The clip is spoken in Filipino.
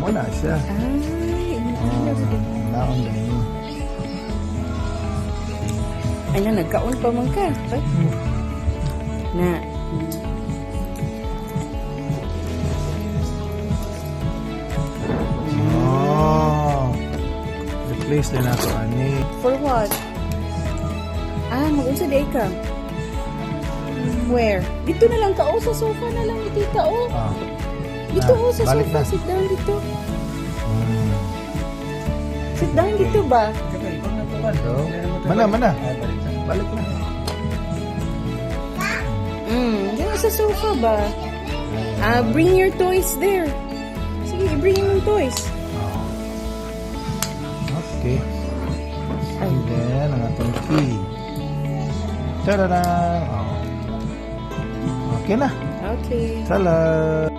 Wala siya. Ay, Naon na yun. ay na, nagkaon pa man ka. Ay. Na. Replace na nato ani. For what? Mag-unsa day ka? Where? Dito na lang ka, sa sofa na lang, tita, Dito, sa balik sofa. na. Sit down dito. Sit down dito ba? Mana. Balik na. Diyan sa sofa ba? Bring your toys there. Sige, bring yung toys. Okay. And then, ang atong key. Tada! Okay na. Okay. Salam!